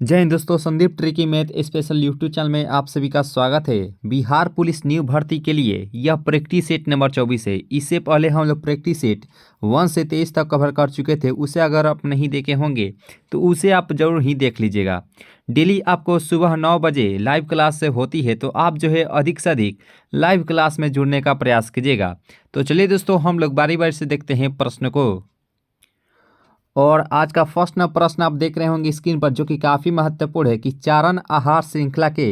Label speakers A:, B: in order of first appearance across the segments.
A: जय हिंद दोस्तों, Sandeep tricky math special YouTube channel में आप सभी का स्वागत है। बिहार पुलिस न्यू भर्ती के लिए यह प्रैक्टिस सेट नंबर 24 है। इससे पहले हम लोग प्रैक्टिस सेट 1 से 23 तक कवर कर चुके थे। उसे अगर आप नहीं देखे होंगे तो उसे आप जरूर ही देख लीजिएगा। डेली आपको सुबह 9 बजे लाइव क्लास से होती है, तो आप जो है अधिक से अधिक लाइव क्लास में जुड़ने का प्रयास कीजिएगा। तो चलिए दोस्तों, हम लोग बारी बारी से देखते हैं प्रश्न को। और आज का फर्स्ट प्रश्न आप देख रहे होंगे स्क्रीन पर, जो कि काफ़ी महत्वपूर्ण है कि चारण आहार श्रृंखला के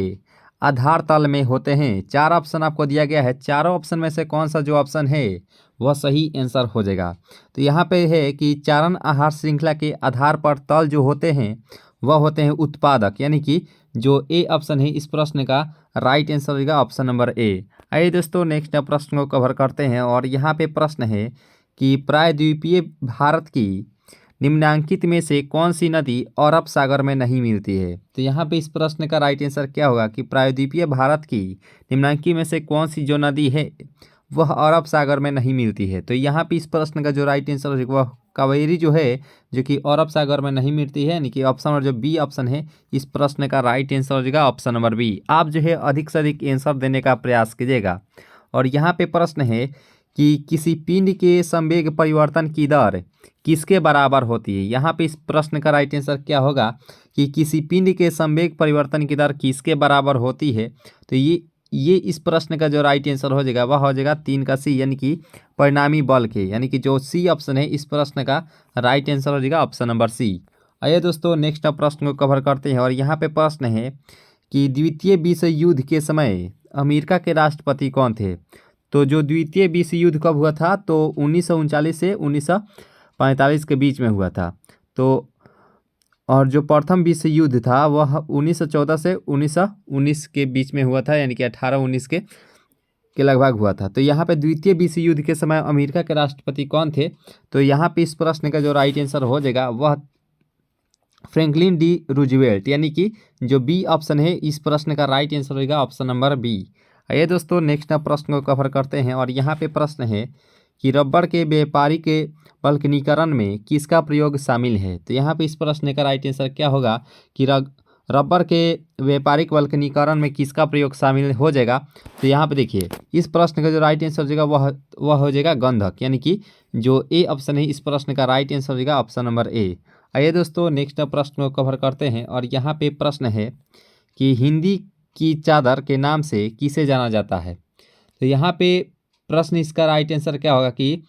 A: आधार तल में होते हैं। 4 ऑप्शन आपको दिया गया है। चारों ऑप्शन में से कौन सा जो ऑप्शन है वह सही आंसर हो जाएगा। तो यहाँ पे है कि चारण आहार श्रृंखला के आधार पर तल जो होते हैं वह होते हैं उत्पादक, यानी कि जो ए ऑप्शन है इस प्रश्न का राइट आंसर होगा ऑप्शन नंबर ए। आइए दोस्तों, नेक्स्ट प्रश्न को कवर करते हैं। और यहाँ पे प्रश्न है कि प्रायद्वीपीय भारत की निम्नांकित में से कौन सी नदी अरब सागर में नहीं मिलती है। तो यहाँ पे इस प्रश्न का राइट आंसर क्या होगा कि प्रायद्वीपीय भारत की निम्नांकित में से कौन सी जो नदी है वह अरब सागर में नहीं मिलती है। तो यहाँ पे इस प्रश्न का जो राइट आंसर है वह कावेरी जो है, जो कि अरब सागर में नहीं मिलती है, यानी कि ऑप्शन नंबर जो बी ऑप्शन है इस प्रश्न का राइट आंसर हो जाएगा ऑप्शन नंबर बी। आप जो है अधिक से अधिक आंसर देने का प्रयास कीजिएगा। और यहाँ पे प्रश्न है कि किसी पिंड के संवेग परिवर्तन की दर किसके बराबर होती है। यहाँ पे इस प्रश्न का राइट आंसर क्या होगा कि किसी पिंड के संवेग परिवर्तन की दर किसके बराबर होती है। तो ये इस प्रश्न का जो राइट आंसर हो जाएगा वह हो जाएगा 3 का सी, यानी कि परिणामी बल के, यानी कि जो सी ऑप्शन है इस प्रश्न का राइट आंसर हो जाएगा ऑप्शन नंबर सी। आइए दोस्तों, नेक्स्ट प्रश्न को कवर करते हैं। और यहाँ पे प्रश्न है कि द्वितीय विश्व युद्ध के समय अमेरिका के राष्ट्रपति कौन थे। तो जो द्वितीय विश्व युद्ध कब हुआ था, तो 1939 से 1945 के बीच में हुआ था। तो और जो प्रथम विश्व युद्ध था वह 1914 से 1919 के बीच में हुआ था, यानी कि 1819 के लगभग हुआ था। तो यहाँ पे द्वितीय विश्व युद्ध के समय अमेरिका के राष्ट्रपति कौन थे। तो यहाँ पे इस प्रश्न का जो राइट आंसर हो जाएगा वह फ्रैंकलिन डी रूजवेल्ट, यानी कि जो बी ऑप्शन है इस प्रश्न का राइट आंसर होगा ऑप्शन नंबर बी। आइए दोस्तों, नेक्स्ट प्रश्न को कवर करते हैं। और यहाँ पे प्रश्न है कि रबड़ के व्यापारिक वल्कनीकरण में किसका प्रयोग शामिल है। तो यहाँ पे इस प्रश्न का राइट आंसर क्या होगा कि रबड़ के व्यापारिक वल्कनीकरण में किसका प्रयोग शामिल हो जाएगा। तो यहाँ पे देखिए इस प्रश्न का जो राइट आंसर हो जाएगा वह हो जाएगा गंधक, यानी कि जो ए ऑप्शन है इस प्रश्न का राइट आंसर हो जाएगा ऑप्शन नंबर ए। आइए दोस्तों, नेक्स्ट प्रश्न को कवर करते हैं। और यहाँ पे प्रश्न है कि हिंदी की चादर के नाम से किसे जाना जाता है। तो यहाँ पे प्रश्न इसका राइट आंसर क्या होगा कि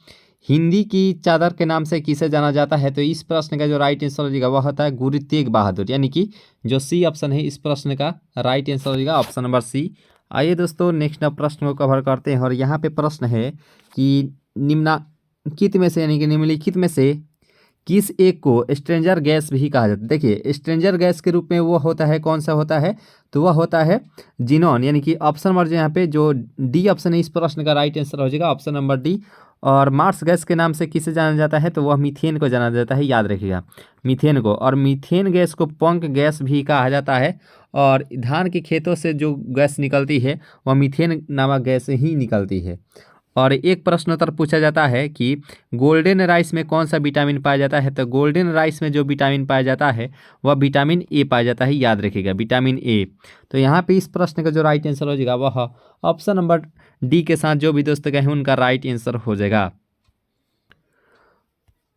A: हिंदी की चादर के नाम से किसे जाना जाता है। तो इस प्रश्न का जो राइट आंसर हो जाएगा वह होता है गुरु तेग बहादुर, यानी कि जो सी ऑप्शन है इस प्रश्न का राइट आंसर हो जाएगा ऑप्शन नंबर सी। आइए दोस्तों, नेक्स्ट प्रश्न को कवर करते हैं। और यहाँ पे प्रश्न है कि निम्नलिखित में से, यानी कि निम्नलिखित में से किस एक को स्ट्रेंजर गैस भी कहा जाता है। देखिए स्ट्रेंजर गैस के रूप में वो होता है, कौन सा होता है, तो वह होता है जिनॉन, यानी कि ऑप्शन नंबर जो यहाँ पे जो डी ऑप्शन है इस प्रश्न का राइट आंसर हो जाएगा ऑप्शन नंबर डी। और मार्स गैस के नाम से किसे जाना जाता है, तो वह मीथेन को जाना जाता है, याद रखिएगा मीथेन को। और मीथेन गैस को पंख गैस भी कहा जाता है। और धान के खेतों से जो गैस निकलती है वह मीथेन नामक गैस ही निकलती है। और एक प्रश्नोत्तर पूछा जाता है कि गोल्डन राइस में कौन सा विटामिन पाया जाता है। तो गोल्डन राइस में जो विटामिन पाया जाता है वह विटामिन ए पाया जाता है, याद रखिएगा विटामिन ए। तो यहाँ पे इस प्रश्न का जो राइट आंसर हो जाएगा वह ऑप्शन नंबर डी के साथ जो भी दोस्त गए हैं उनका राइट आंसर हो जाएगा।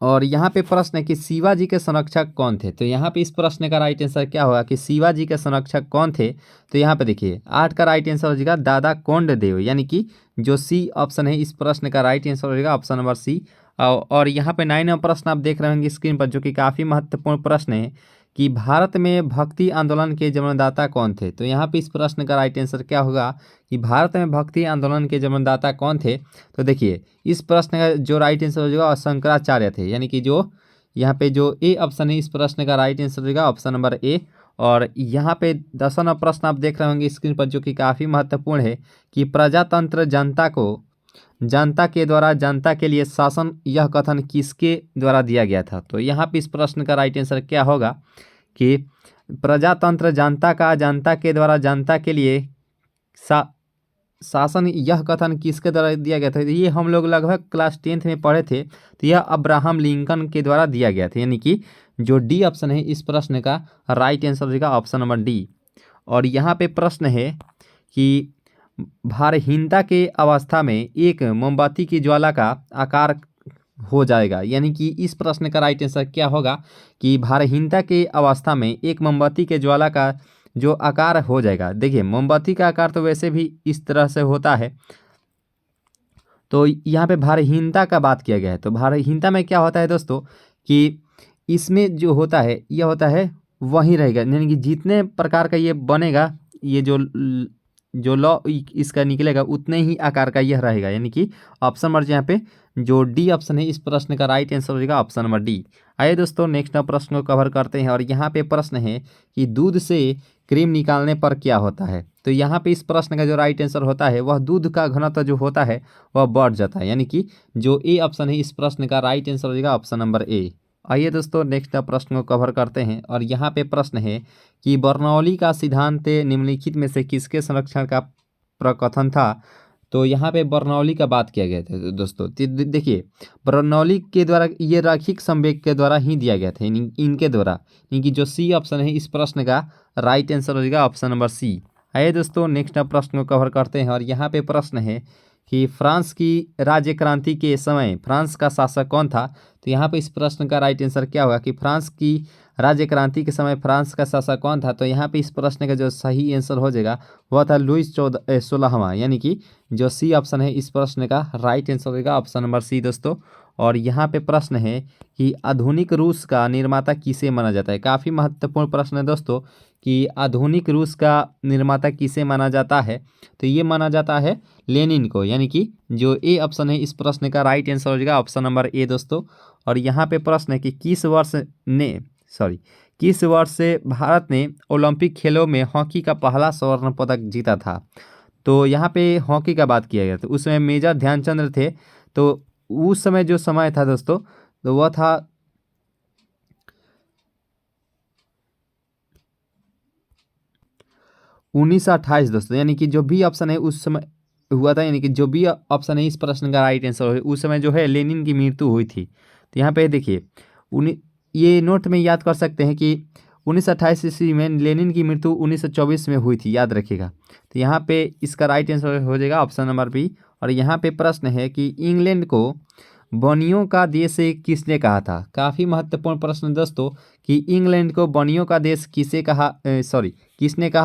A: और यहाँ पे प्रश्न है कि शिवाजी के संरक्षक कौन थे। तो यहाँ पे इस प्रश्न का राइट आंसर क्या होगा कि शिवाजी के संरक्षक कौन थे। तो यहाँ पे देखिए 8 का राइट आंसर हो जाएगा दादा कोंडदेव, यानी कि जो सी ऑप्शन है इस प्रश्न का राइट आंसर हो जाएगा ऑप्शन नंबर सी। और यहाँ पे 9वां प्रश्न आप देख रहे होंगे स्क्रीन पर, जो कि काफ़ी महत्वपूर्ण प्रश्न है कि भारत में भक्ति आंदोलन के जन्मदाता कौन थे। तो यहाँ पे इस प्रश्न का राइट आंसर क्या होगा कि भारत में भक्ति आंदोलन के जन्मदाता कौन थे। तो देखिए इस प्रश्न का जो राइट आंसर हो जाएगा शंकराचार्य थे, यानी कि जो यहाँ पे जो ए ऑप्शन है इस प्रश्न का राइट आंसर हो जाएगा ऑप्शन नंबर ए। और यहाँ पे 10वां प्रश्न आप देख रहे होंगे स्क्रीन पर, जो कि काफ़ी महत्वपूर्ण है कि प्रजातंत्र जनता के द्वारा जनता के लिए शासन, यह कथन किसके द्वारा दिया गया था। तो यहाँ पे इस प्रश्न का राइट आंसर क्या होगा कि प्रजातंत्र जनता के द्वारा जनता के लिए शासन, यह कथन किसके द्वारा दिया गया था। ये हम लोग लगभग क्लास 10th में पढ़े थे। तो यह अब्राहम लिंकन के द्वारा दिया गया था, यानी कि जो डी ऑप्शन है इस प्रश्न का राइट आंसर हो जाएगा ऑप्शन नंबर डी। और यहाँ पे प्रश्न है कि भारहीनता के अवस्था में एक मोमबत्ती की ज्वाला का आकार हो जाएगा, यानी कि इस प्रश्न का राइट आंसर क्या होगा कि भारहीनता के अवस्था में एक मोमबत्ती के ज्वाला का जो आकार हो जाएगा। देखिए मोमबत्ती का आकार तो वैसे भी इस तरह से होता है, तो यहाँ पे भारहीनता का बात किया गया है। तो भारहीनता में क्या होता है दोस्तों कि इसमें जो होता है यह होता है वही रहेगा, यानी कि जितने प्रकार का ये बनेगा, ये जो लॉ इसका निकलेगा उतने ही आकार का यह रहेगा, यानी कि ऑप्शन नंबर यहाँ पे जो डी ऑप्शन है इस प्रश्न का राइट आंसर हो जाएगा ऑप्शन नंबर डी। आइए दोस्तों नेक्स्ट प्रश्न को कवर करते हैं। और यहाँ पे प्रश्न है कि दूध से क्रीम निकालने पर क्या होता है। तो यहाँ पे इस प्रश्न का जो राइट आंसर होता है वह दूध का घनत्व जो होता है वह बढ़ जाता है, यानी कि जो ए ऑप्शन है इस प्रश्न का राइट आंसर हो जाएगा ऑप्शन नंबर ए। आइए दोस्तों नेक्स्ट प्रश्न को कवर करते हैं। और यहाँ पे प्रश्न है कि बर्नौली का सिद्धांत निम्नलिखित में से किसके संरक्षण का प्रकथन था। तो यहाँ पे बर्नौली का बात किया गया था दोस्तों। देखिए बर्नौली के द्वारा ये रैखिक संवेग के द्वारा ही दिया गया था, इनके द्वारा, इनकी जो सी ऑप्शन है इस प्रश्न का राइट आंसर हो जाएगा ऑप्शन नंबर सी। आइए दोस्तों नेक्स्ट प्रश्न को कवर करते हैं। और यहाँ पे प्रश्न है कि फ्रांस की राज्य क्रांति के समय फ्रांस का शासक कौन था। तो यहाँ पे इस प्रश्न का राइट आंसर क्या होगा कि फ्रांस की राज्य क्रांति के समय फ्रांस का शासक कौन था। तो यहाँ पे इस प्रश्न का जो सही आंसर हो जाएगा वह था लुईस 16वां, यानी कि जो सी ऑप्शन है इस प्रश्न का राइट आंसर होगा ऑप्शन नंबर सी दोस्तों। और यहाँ पे प्रश्न है कि आधुनिक रूस का निर्माता किसे माना जाता है। काफ़ी महत्वपूर्ण प्रश्न है दोस्तों कि आधुनिक रूस का निर्माता किसे माना जाता है। तो ये माना जाता है लेनिन को, यानी कि जो ए ऑप्शन है इस प्रश्न का राइट आंसर हो जाएगा ऑप्शन नंबर ए दोस्तों। और यहाँ पे प्रश्न है कि किस वर्ष से भारत ने ओलंपिक खेलों में हॉकी का पहला स्वर्ण पदक जीता था। तो यहाँ पे हॉकी का बात किया गया था, उसमें मेजर ध्यानचंद थे। तो उस समय जो समय था दोस्तों तो वह था 1928 दोस्तों, यानी कि जो भी ऑप्शन है उस समय हुआ था, यानी कि जो भी ऑप्शन है इस प्रश्न का राइट आंसर है उस समय जो है लेनिन की मृत्यु हुई थी। तो यहाँ पे देखिए ये नोट में याद कर सकते हैं कि 1928 ईस्वी में लेनिन की मृत्यु 1924 में हुई थी, याद रखिएगा। तो यहाँ पे इसका राइट आंसर हो जाएगा ऑप्शन नंबर बी। और यहाँ पे प्रश्न है कि इंग्लैंड को बनियों का देश किसने कहा था। काफ़ी महत्वपूर्ण प्रश्न दोस्तों कि इंग्लैंड को बनियों का देश किसने कहा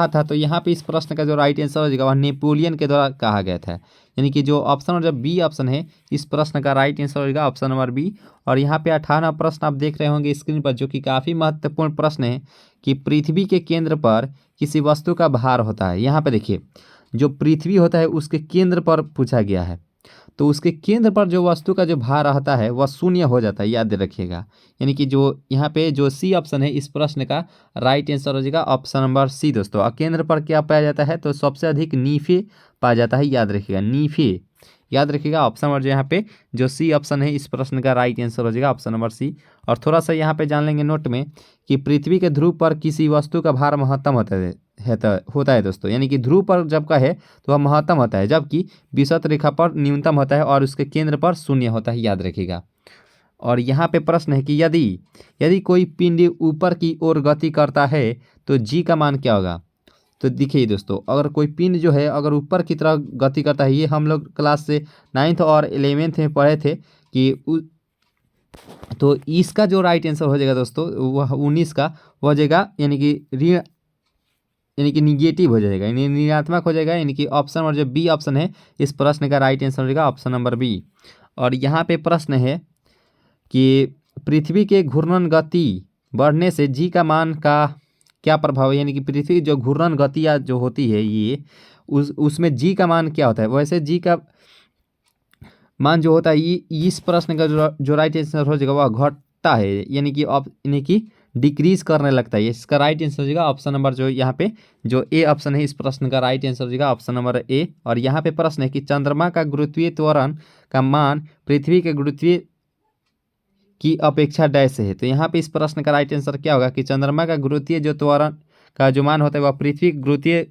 A: था। तो यहाँ पे इस प्रश्न का जो राइट आंसर हो जाएगा वह नेपोलियन के द्वारा कहा गया था, यानी कि जो ऑप्शन और जब बी ऑप्शन है इस प्रश्न का राइट आंसर होगा ऑप्शन नंबर बी। और यहाँ पे 18वां प्रश्न आप देख रहे होंगे स्क्रीन पर, जो कि काफ़ी महत्वपूर्ण प्रश्न है कि पृथ्वी के केंद्र पर किसी वस्तु का भार होता है। यहाँ पे देखिए जो पृथ्वी होता है उसके केंद्र पर पूछा गया है, तो उसके केंद्र पर जो वस्तु का जो भार रहता है वह शून्य हो जाता है, याद रखिएगा। यानी कि जो यहाँ पे जो सी ऑप्शन है इस प्रश्न का राइट आंसर हो जाएगा ऑप्शन नंबर सी दोस्तों। और केंद्र पर क्या पाया जाता है तो सबसे अधिक नीफे पाया जाता है, याद रखिएगा नीफे, याद रखिएगा। ऑप्शन नंबर जो यहाँ पे जो सी ऑप्शन है इस प्रश्न का राइट आंसर हो जाएगा ऑप्शन नंबर सी। और थोड़ा सा यहाँ पे जान लेंगे नोट में कि पृथ्वी के ध्रुव पर किसी वस्तु का भार महत्तम होता है दोस्तों, यानी कि ध्रुव पर जब का है तो वह महत्तम होता है, जबकि विषुवत रेखा पर न्यूनतम होता है और उसके केंद्र पर शून्य होता है, याद रखिएगा। और यहाँ पे प्रश्न है कि यदि कोई पिंड ऊपर की ओर गति करता है तो जी का मान क्या होगा। तो देखिए दोस्तों अगर कोई पिंड जो है अगर ऊपर की तरफ गति करता है, ये हम लोग क्लास से 9th और 11th में पढ़े थे कि तो इसका जो राइट आंसर हो जाएगा दोस्तों वह 19 का हो जाएगा, यानी कि निगेटिव हो जाएगा, यानी ऋणात्मक हो जाएगा, यानी कि ऑप्शन और जो बी ऑप्शन है इस प्रश्न का राइट आंसर हो जाएगा ऑप्शन नंबर बी। और यहाँ पे प्रश्न है कि पृथ्वी के घूर्णन गति बढ़ने से जी का मान का क्या प्रभाव है, यानी कि पृथ्वी जो घूर्णन गति या जो होती है ये उसमें जी का मान क्या होता है। वैसे जी का मान जो होता है ये इस प्रश्न का जो राइट आंसर हो जाएगा वह घटता है, यानी कि डिक्रीज करने लगता है। इसका राइट आंसर हो जाएगा ऑप्शन नंबर जो यहाँ पे जो ए ऑप्शन है इस प्रश्न का राइट आंसर हो जाएगा ऑप्शन नंबर ए। और यहाँ पे प्रश्न है कि चंद्रमा का गुरुत्वीय त्वरण का मान पृथ्वी के गुरुत्वीय की अपेक्षा डैश है। तो यहाँ पे इस प्रश्न का राइट आंसर क्या होगा कि चंद्रमा का गुरुत्वीय जो त्वरण का जो मान होता है वह पृथ्वी गुरुत्वीय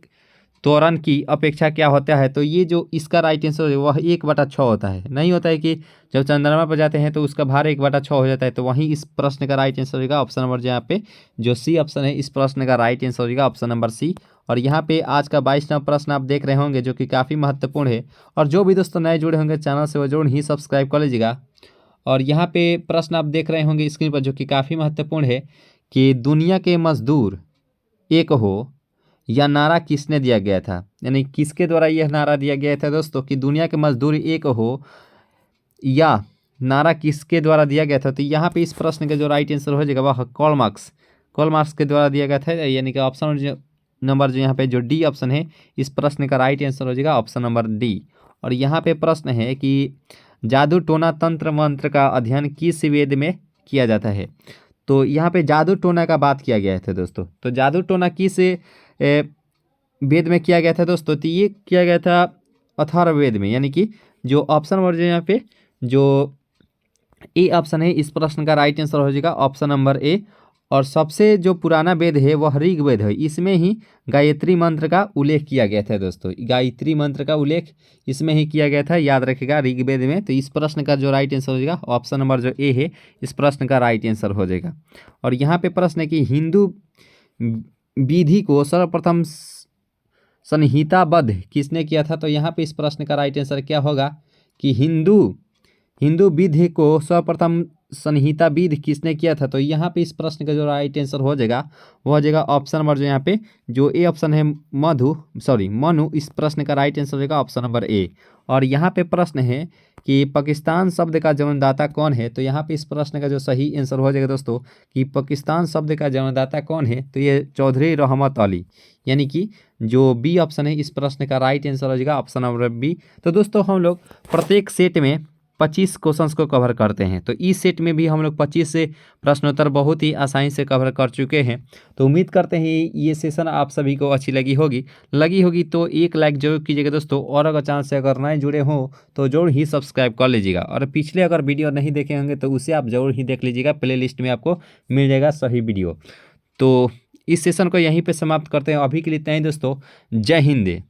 A: त्वरण की अपेक्षा क्या होता है, तो ये जो इसका राइट आंसर है वह 1/6 होता है। नहीं होता है कि जब चंद्रमा पर जाते हैं तो उसका भार 1/6 हो जाता है, तो वहीं इस प्रश्न का राइट आंसर होगा ऑप्शन नंबर यहाँ पे जो सी ऑप्शन है, इस प्रश्न का राइट आंसर होगा ऑप्शन नंबर सी। और यहाँ पे आज का 22वां प्रश्न आप देख रहे होंगे जो कि काफ़ी महत्वपूर्ण है, और जो भी दोस्तों नए जुड़े होंगे चैनल से वो जरूर ही सब्सक्राइब कर लीजिएगा। और यहाँ पे प्रश्न आप देख रहे होंगे स्क्रीन पर जो कि काफ़ी महत्वपूर्ण है कि दुनिया के मजदूर एक हो, यह नारा किसने दिया गया था, यानी किसके द्वारा यह नारा दिया गया था दोस्तों कि दुनिया के मजदूर एक हो, या नारा किसके द्वारा दिया गया था। तो यहाँ पे इस प्रश्न का जो राइट आंसर हो जाएगा वह कार्ल मार्क्स के द्वारा दिया गया था, यानी कि ऑप्शन नंबर जो यहाँ पे जो डी ऑप्शन है, इस प्रश्न का राइट आंसर हो जाएगा ऑप्शन नंबर डी। और यहाँ पे प्रश्न है कि जादू टोना तंत्र मंत्र का अध्ययन किस वेद में किया जाता है। तो यहाँ पे जादू टोना का बात किया गया था दोस्तों, तो जादू टोना किस वेद में किया गया था दोस्तों, तो ये किया गया था अथर्ववेद में, यानी कि जो ऑप्शन नंबर जो यहाँ पे जो ए ऑप्शन है, इस प्रश्न का राइट आंसर हो जाएगा ऑप्शन नंबर ए। और सबसे जो पुराना वेद है वह ऋग्वेद है, इसमें ही गायत्री मंत्र का उल्लेख किया गया था दोस्तों, गायत्री मंत्र का उल्लेख इसमें ही किया गया था, याद रखिएगा ऋग्वेद में। तो इस प्रश्न का जो राइट आंसर हो जाएगा ऑप्शन नंबर जो ए है, इस प्रश्न का राइट आंसर हो जाएगा। और यहाँ पे प्रश्न है कि हिंदू विधि को सर्वप्रथम संहिताबद्ध किसने किया था। तो यहाँ पे इस प्रश्न का राइट आंसर क्या होगा कि हिंदू विधि को सर्वप्रथम संहिता विधि किसने किया था। तो यहाँ पे इस प्रश्न का जो राइट आंसर हो जाएगा वो हो जाएगा ऑप्शन नंबर जो यहाँ पे जो ए ऑप्शन है मनु, इस प्रश्न का राइट आंसर हो जाएगा ऑप्शन नंबर ए। और यहाँ पे प्रश्न है कि पाकिस्तान शब्द का जन्मदाता कौन है। तो यहाँ पे इस प्रश्न का जो सही आंसर हो जाएगा दोस्तों कि पाकिस्तान शब्द का जन्मदाता कौन है, तो ये चौधरी रहमत अली, यानी कि जो बी ऑप्शन है, इस प्रश्न का राइट आंसर हो जाएगा ऑप्शन नंबर बी। तो दोस्तों हम लोग प्रत्येक सेट में 25 क्वेश्चंस को कवर करते हैं, तो इस सेट में भी हम लोग 25 से प्रश्नोत्तर बहुत ही आसानी से कवर कर चुके हैं। तो उम्मीद करते हैं ये सेशन आप सभी को अच्छी लगी होगी तो एक लाइक जरूर कीजिएगा दोस्तों, और अगर चैनल से अगर नए जुड़े हों तो जरूर ही सब्सक्राइब कर लीजिएगा। और पिछले अगर वीडियो नहीं देखे होंगे तो उसे आप जरूर ही देख लीजिएगा, प्ले लिस्ट में आपको मिल जाएगा सही वीडियो। तो इस सेशन को यहीं पर समाप्त करते हैं, अभी के लिए इतना ही दोस्तों, जय हिंद।